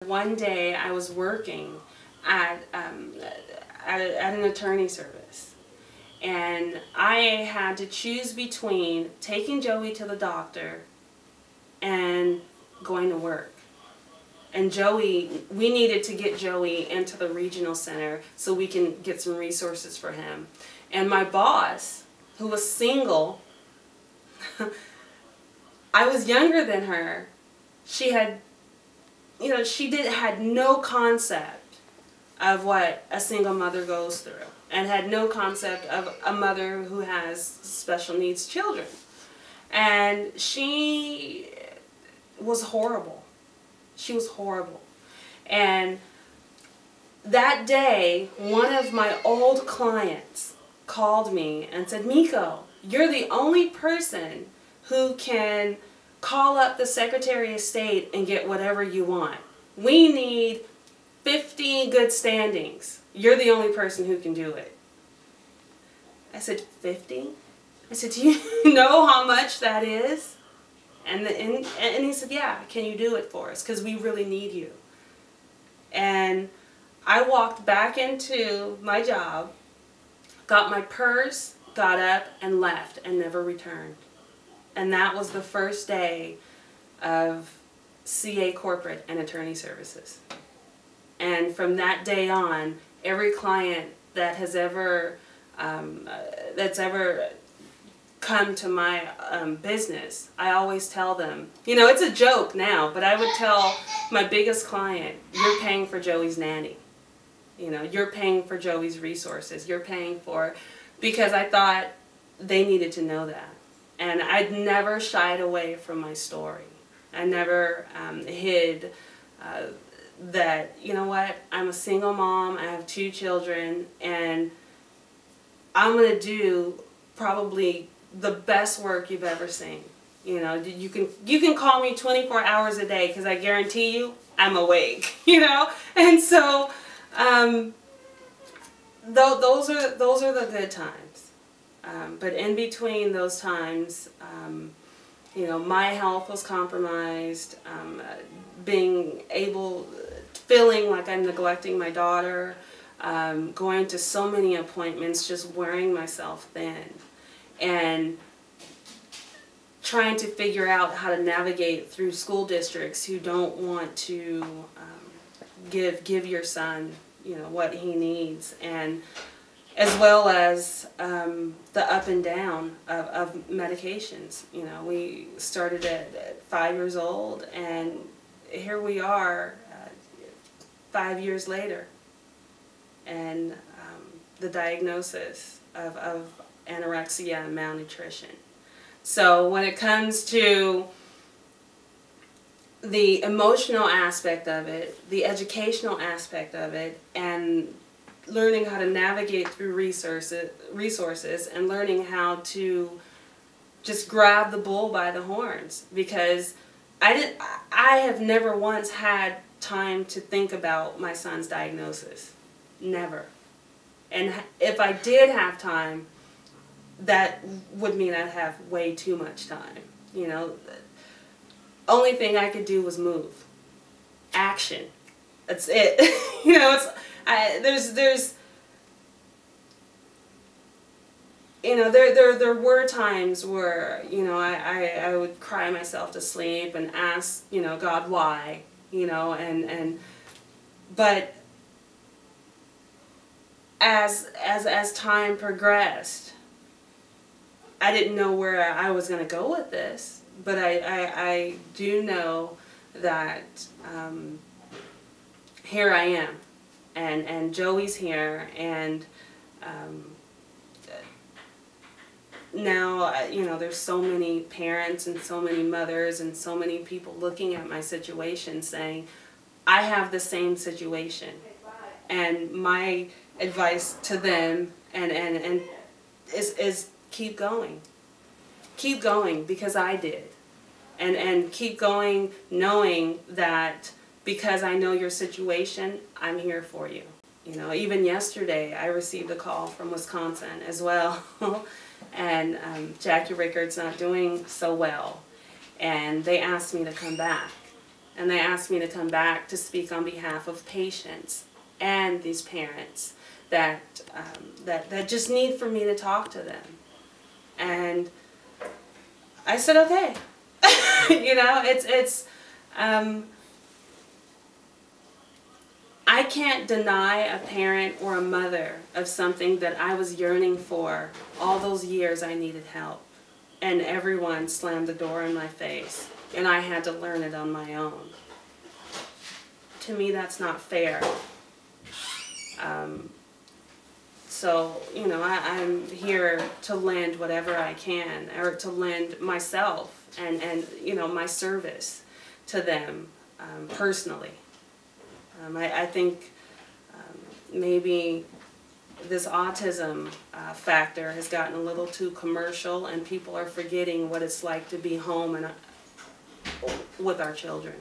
One day I was working at an attorney service, and I had to choose between taking Joey to the doctor and going to work. And Joey, we needed to get Joey into the regional center so we can get some resources for him. And my boss, who was single, I was younger than her. She had, had no concept of what a single mother goes through, and had no concept of a mother who has special needs children. And she was horrible. She was horrible. And that day, one of my old clients called me and said, "Mieko, you're the only person who can call up the Secretary of State and get whatever you want. We need 50 good standings. You're the only person who can do it." I said, 50? I said, "Do you know how much that is?" And he said, "Yeah, can you do it for us? Because we really need you." And I walked back into my job, got my purse, got up, and left, and never returned. And that was the first day of CA Corporate and Attorney Services. And from that day on, every client that has ever come to my business, I always tell them, it's a joke now, but I would tell my biggest client, "You're paying for Joey's nanny. You're paying for Joey's resources. You're paying for," because I thought they needed to know that. And I'd never shied away from my story. I never hid that, I'm a single mom, I have 2 children, and I'm going to do probably the best work you've ever seen. You can call me 24 hours a day, because I guarantee you I'm awake, And so those are the good times. But in between those times, my health was compromised, feeling like I'm neglecting my daughter, going to so many appointments, just wearing myself thin, and trying to figure out how to navigate through school districts who don't want to give your son, what he needs, and as well as the up and down of medications. We started at 5 years old, and here we are 5 years later, and the diagnosis of anorexia and malnutrition. So when it comes to the emotional aspect of it, the educational aspect of it, and learning how to navigate through resources, and learning how to just grab the bull by the horns, because I have never once had time to think about my son's diagnosis. Never. And if I did have time, that would mean I'd have way too much time. The only thing I could do was move. Action. That's it. There were times where, I would cry myself to sleep and ask, God, why, but as time progressed, I didn't know where I was going to go with this, but I do know that here I am, and Joey's here, and now, there's so many parents and so many mothers and so many people looking at my situation saying, I have the same situation. And my advice to them is keep going. Keep going, because I did. And keep going knowing that because I know your situation, I'm here for you. Even yesterday I received a call from Wisconsin as well. And Jackie Rickard's not doing so well, and they asked me to come back. And they asked me to come back to speak on behalf of patients and these parents that that just need for me to talk to them. And I said, okay. You know, I can't deny a parent or a mother of something that I was yearning for all those years I needed help. And everyone slammed the door in my face, and I had to learn it on my own. To me, that's not fair. So, you know, I'm here to lend whatever I can, or to lend myself and you know, my service to them personally. I think maybe this autism factor has gotten a little too commercial, and people are forgetting what it's like to be home and with our children.